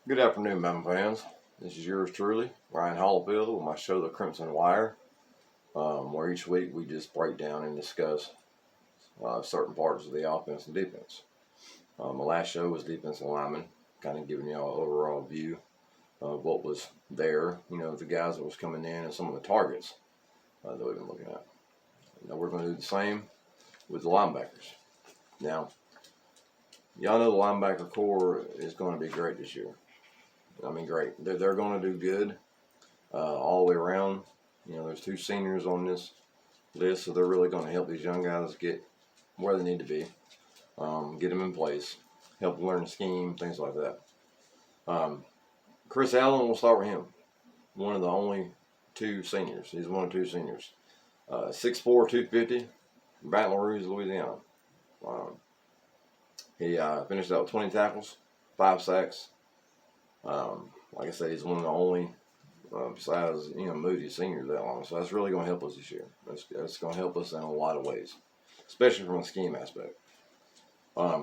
Good afternoon, Bama fans. This is yours truly, Ryan Hallfield, with my show, The Crimson Wire, where each week we just break down and discuss certain parts of the offense and defense. My last show was defensive lineman, kind of giving you all an overall view of what was there, the guys that was coming in and some of the targets that we've been looking at. Now we're going to do the same with the linebackers. Now, y'all know the linebacker core is going to be great this year. Great. They're going to do good all the way around. There's two seniors on this list, so they're really going to help these young guys get where they need to be, get them in place, help them learn the scheme, things like that. Chris Allen, we'll start with him. One of the only two seniors. He's one of two seniors. 6'4", 250, Baton Rouge, Louisiana. He finished out with 20 tackles, 5 sacks. Like I said, he's one of the only, besides Moody, seniors that long. So that's really going to help us this year. That's going to help us in a lot of ways, especially from a scheme aspect.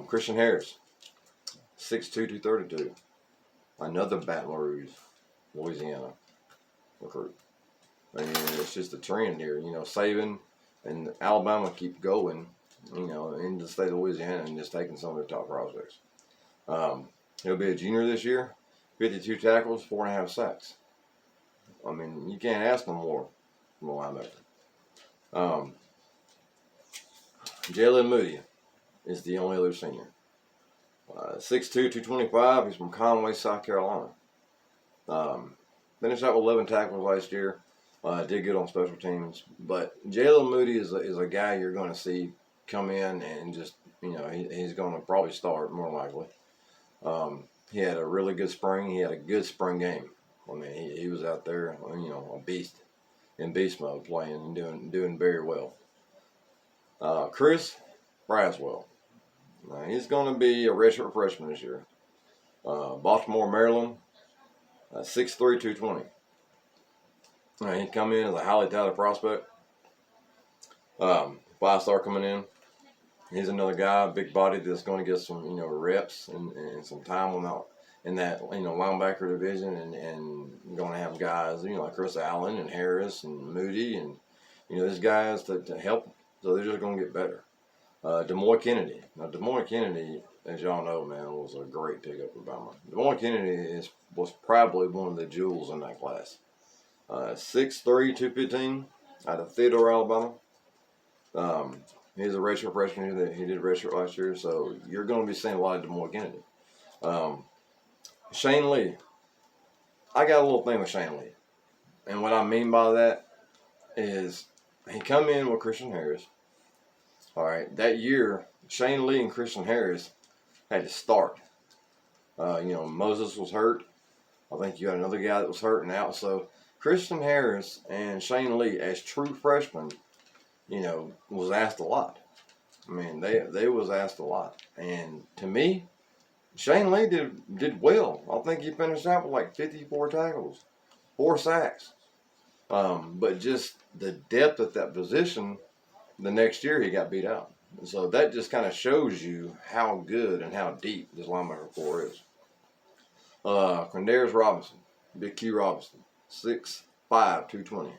Christian Harris, 6'2", 232, another Baton Rouge, Louisiana recruit. It's just a trend here. Saban and Alabama keep going, into the state of Louisiana and just taking some of their top prospects. He'll be a junior this year. 52 tackles, 4.5 sacks. You can't ask for more from a linebacker. Jalen Moody is the only other senior. 6'2", 225. He's from Conway, South Carolina. Finished out with 11 tackles last year. Did good on special teams. But Jalen Moody is a guy you're going to see come in and just, he's going to probably start more likely. He had a really good spring. He had a good spring game. He was out there, a beast in beast mode, playing and doing very well. Chris Braswell. He's going to be a redshirt freshman this year. Baltimore, Maryland, 6'3", 220. He come in as a highly touted prospect. 5-star coming in. He's another guy, big body, that's going to get some, reps and some time in that, linebacker division, and going to have guys, like Chris Allen and Harris and Moody and, these guys to help them. So they're just going to get better. DeMoy Kennedy. Now, DeMoy Kennedy, as y'all know, man, was a great pickup for Bama. DeMoy Kennedy was probably one of the jewels in that class. 6'3", 215, out of Theodore, Alabama. He's a redshirt freshman. He did redshirt last year, so you're going to be seeing a lot of DeMoy Kennedy. Shane Lee. I got a little thing with Shane Lee. And what I mean by that is he come in with Christian Harris. All right, that year, Shane Lee and Christian Harris had to start. Moses was hurt. I think you had another guy that was hurt and out. So Christian Harris and Shane Lee, as true freshmen, was asked a lot. They was asked a lot. And to me, Shane Lee did well. I think he finished out with like 54 tackles, 4 sacks. But just the depth at that position, the next year he got beat out. So that just kind of shows you how good and how deep this linebacker core is. Quindarius Robinson, Big Q Robinson, 6'5", 220.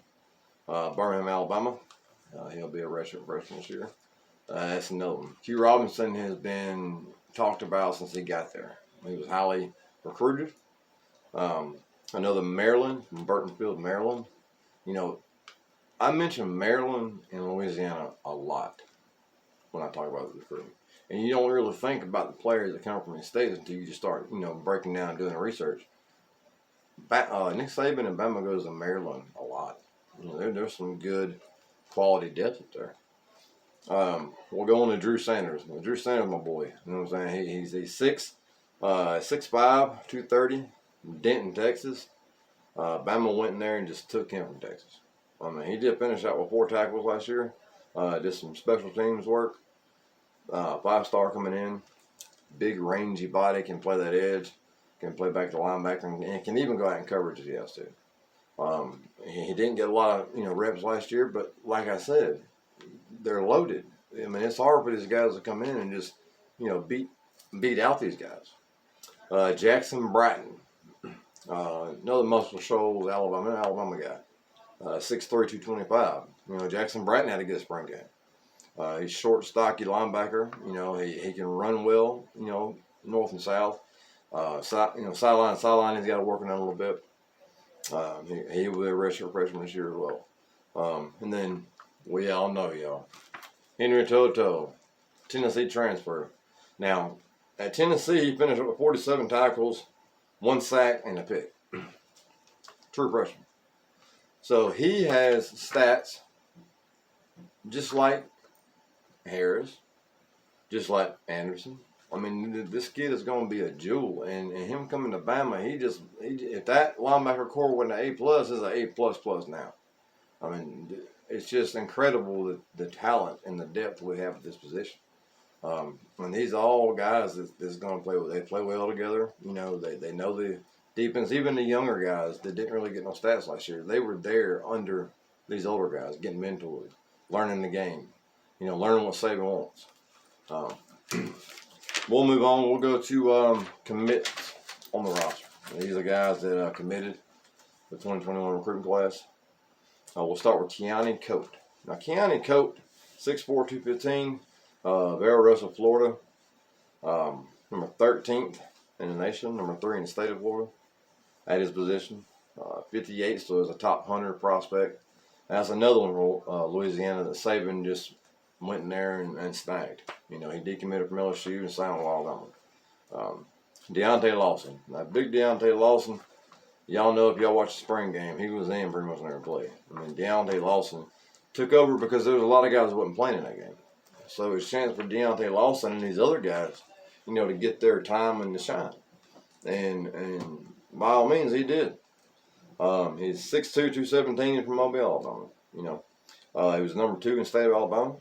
Birmingham, Alabama. He'll be a redshirt freshman this year. That's another one. Q Robinson has been talked about since he got there. He was highly recruited. Another Maryland, from Burtonfield, Maryland. I mention Maryland and Louisiana a lot when I talk about the recruiting. And you don't really think about the players that come from these states until you just start, breaking down and doing the research. Nick Saban and Bama goes to Maryland a lot. There's some good quality depth up there. We'll go on to Drew Sanders. Well, Drew Sanders, my boy. You know what I'm saying? He's 6'5", 230, Denton, Texas. Bama went in there and just took him from Texas. He did finish out with 4 tackles last year. Did some special teams work. 5-star coming in. Big, rangy body, can play that edge, can play back to linebacker, and can even go out in coverage if he has to. He didn't get a lot of reps last year, but like I said, they're loaded. It's hard for these guys to come in and just beat out these guys. Jackson Bratton, Another muscle shoals Alabama guy. 6'3", 225. Jackson Bratton had a good spring game. He's short, stocky linebacker. He can run well. North and south. Sideline to sideline, he's got to work on it a little bit. He will be a redshirt freshman this year as well. And then we all know, y'all, Henry Toto, Tennessee transfer. Now, at Tennessee, he finished with 47 tackles, 1 sack, and a pick. True freshman. So he has stats just like Harris, just like Anderson. I mean, this kid is going to be a jewel, and him coming to Bama, if that linebacker core wasn't an A+, is an A++ now. I mean, it's just incredible the talent and the depth we have at this position. And these are all guys that's going to play well. They play well together. They know the defense. Even the younger guys that didn't really get no stats last year, they were there under these older guys, getting mentored, learning the game, learning what Saban wants. We'll move on. We'll go to commits on the roster. These are guys that committed the 2021 recruiting class. We'll start with Keani Coate. Now, Keani Coate, 6'4", 215, Valrosa, Florida. Number 13th in the nation, number 3 in the state of Florida at his position. 58, so is a top 100 prospect. That's another one from Louisiana that Saban just went in there and snagged. He decommitted from LSU and signed with Alabama. Deontay Lawson. Now, big Deontay Lawson, y'all know if y'all watch the spring game, he was in pretty much every play. I mean, Deontay Lawson took over because there was a lot of guys that wasn't playing in that game. So it's a chance for Deontay Lawson and these other guys, to get their time and to shine. And by all means, he did. He's 6'2", 217 from Mobile, Alabama. He was number 2 in the state of Alabama.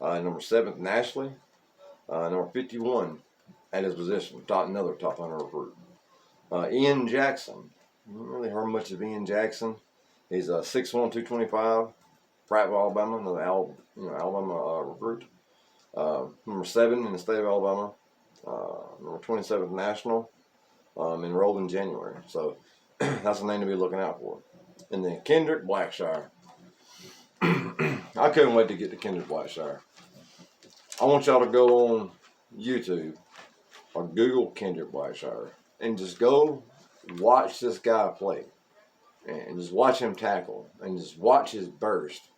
Number 7th nationally. Number 51 at his position. Another top 100 recruit. Ian Jackson. I haven't really heard much of Ian Jackson. He's 6'1", 225. Prattville, Alabama. Another Alabama recruit. Number 7 in the state of Alabama. Number 27th national. Enrolled in January. So that's a name to be looking out for. And then Kendrick Blackshire. I couldn't wait to get to Kendrick Blackshire. I want y'all to go on YouTube or Google Kendrick Blackshire and just go watch this guy play and just watch him tackle and just watch his burst.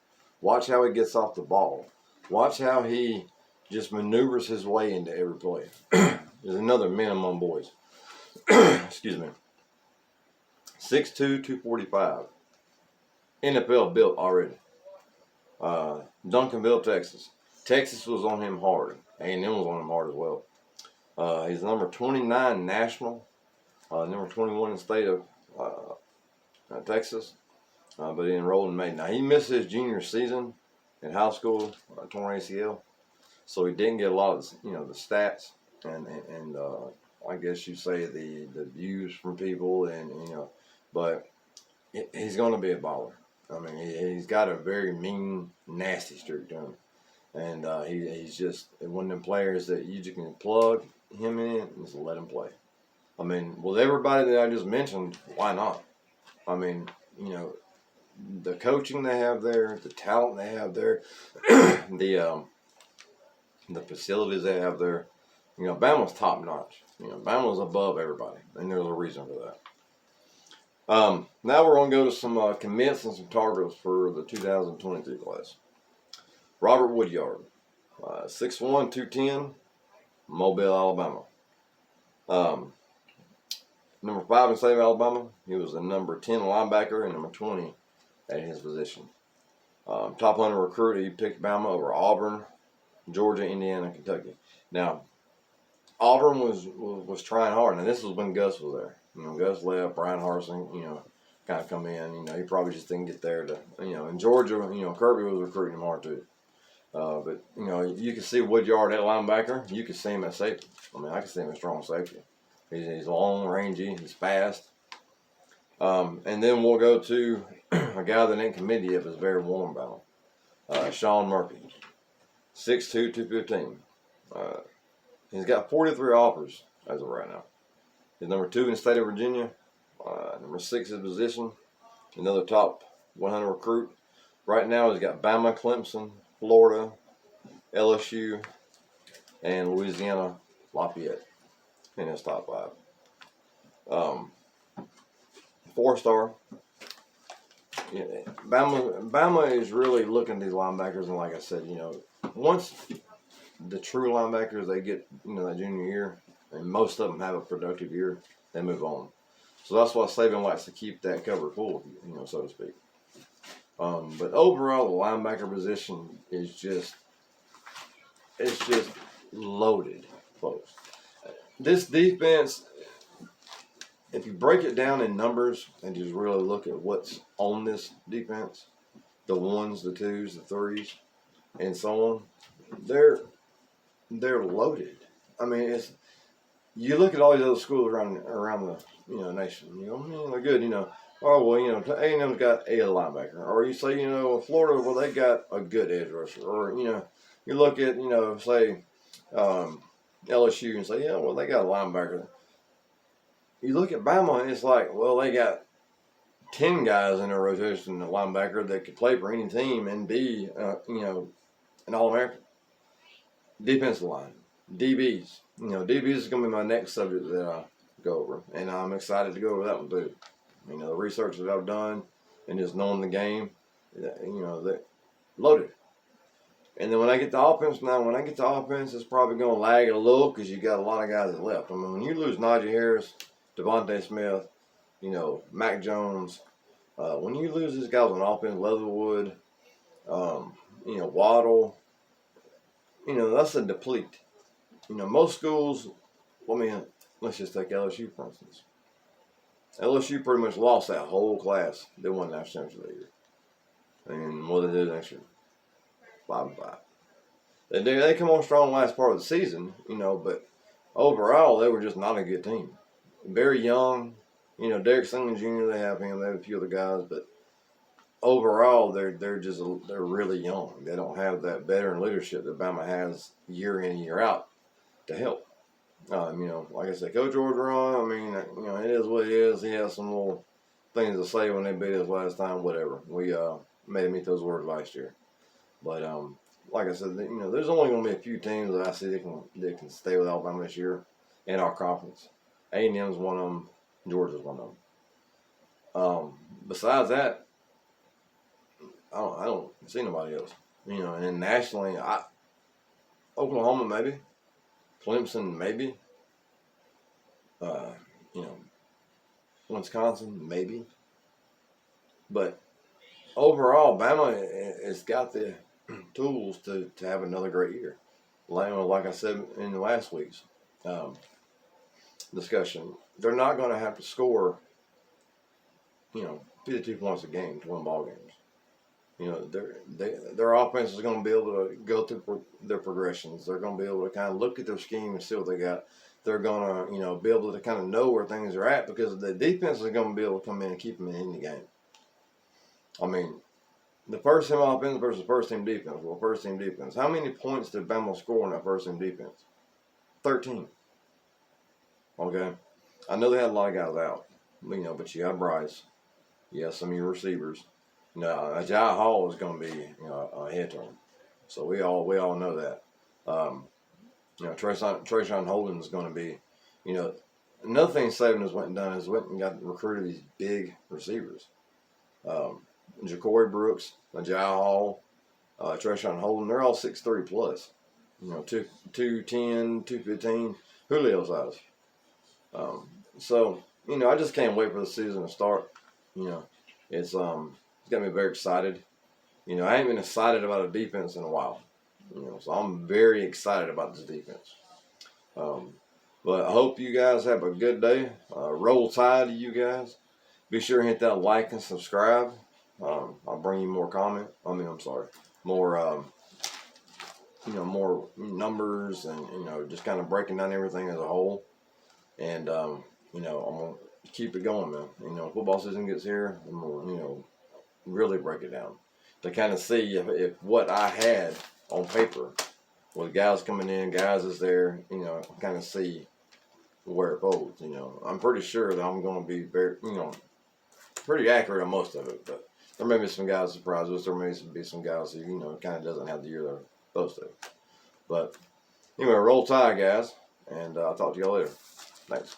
Watch how he gets off the ball. Watch how he just maneuvers his way into every play. There's another minimum, boys. Excuse me. 6'2", 245. NFL built already. Duncanville, Texas. Texas was on him hard. A&M was on him hard as well. He's number 29 national. Number 21 in the state of Texas. But he enrolled in May. Now, he missed his junior season in high school, torn ACL. So he didn't get a lot of, the stats and I guess you say the views from people but he's going to be a baller. I mean, he's got a very mean, nasty streak to him. And he's just one of them players that you just can plug him in and just let him play. I mean, with everybody that I just mentioned, why not? I mean, the coaching they have there, the talent they have there, the facilities they have there. Bama's top notch. Bama's above everybody, and there's a reason for that. Now we're going to go to some commits and some targets for the 2022 class. Robert Woodyard, 6'1", 210, Mobile, Alabama. Number 5 in the state of Alabama. He was the number 10 linebacker and number 20 at his position. Top 100 recruit. He picked Bama over Auburn, Georgia, Indiana, Kentucky. Now, Auburn was trying hard, and this was when Gus was there. Gus left, Brian Harsin, kind of come in. He probably just didn't get there to, in Georgia, Kirby was recruiting him hard too. But, you can see Woodyard at linebacker. You can see him at safety. I mean, I can see him at strong safety. He's long, rangy, he's fast. And then we'll go to a guy that ain't committed yet, but is very warm about him. Sean Murphy, 6'2", 215. He's got 43 offers as of right now. He's number 2 in the state of Virginia, Number 6 is position. Another top 100 recruit. Right now he's got Bama, Clemson, Florida, LSU, and Louisiana Lafayette in his top 5. 4-star. Yeah, Bama is really looking at these linebackers, and like I said, once the true linebackers they get that junior year, and most of them have a productive year, they move on. So that's why Saban likes to keep that cupboard full, so to speak. But overall, the linebacker position is just loaded, folks. This defense, if you break it down in numbers and just really look at what's on this defense, the 1s, the 2s, the 3s, and so on, they're loaded. I mean, you look at all these other schools around the nation. They're good. Oh well, A&M's got a linebacker, or you say Florida, well they got a good edge rusher, or you look at say LSU and say well they got a linebacker. You look at Bama and it's like, well, they got 10 guys in their rotation, a linebacker that could play for any team and be, an All-American. Defensive line, DBs. DBs is going to be my next subject that I go over, and I'm excited to go over that one too. The research that I've done and just knowing the game, they're loaded. And then when I get to offense, it's probably going to lag a little because you got a lot of guys that left. I mean, when you lose Najee Harris, Devontae Smith, Mac Jones, when you lose these guys on offense, Leatherwood, Waddle, that's a deplete. Most schools, let's just take LSU for instance. LSU pretty much lost that whole class. They won the national championship that year. And what did they do next year? 5-5. They come on strong last part of the season, but overall they were just not a good team. Very young, Derek Singleton Jr. They have him. They have a few other guys, but overall they're really young. They don't have that veteran leadership that Bama has year in and year out to help. Like I said, Coach Orgeron, it is what it is. He has some little things to say when they beat us last time. Whatever. We made him eat those words last year, but like I said, there's only going to be a few teams that I see that can stay with Alabama this year in our conference. A&M's one of them. Georgia's one of them. Besides that, I don't see nobody else. And then nationally, Oklahoma maybe, Clemson maybe, Wisconsin maybe. But overall, Bama has got the tools to have another great year. Like I said in last week's discussion, they're not going to have to score, 52 points a game to win ball games. Their offense is going to be able to go through their progressions. They're going to be able to kind of look at their scheme and see what they got. They're going to, be able to kind of know where things are at because the defense is going to be able to come in and keep them in the game. The first team offense versus first team defense. Well, first team defense. How many points did Bama score in that first team defense? 13. Okay. I know they had a lot of guys out, but you got Bryce. You got some of your receivers. Jai Hall is going to be a head turn. So we all know that. Trayshawn Holden is going to be, another thing Saban has went and done is went and got recruited these big receivers. Ja'Cory Brooks, Jai Hall, Trayshawn Holden, they're all 6'3 plus. 210, 215, Julio size. I just can't wait for the season to start. It's got me very excited. I ain't been excited about a defense in a while. So I'm very excited about this defense. But I hope you guys have a good day. Roll Tide to you guys. Be sure to hit that like and subscribe. I'll bring you more more more numbers and just kind of breaking down everything as a whole. And I'm gonna keep it going, man. Football season gets here, I'm gonna really break it down to kind of see if what I had on paper with guys coming in, guys is there, kind of see where it folds. You know, I'm pretty sure that I'm going to be very, pretty accurate on most of it. But there may be some guys surprise us. There may be some guys who, kind of doesn't have the year they're supposed to. But anyway, roll tide, guys, and I'll talk to y'all later. Thanks.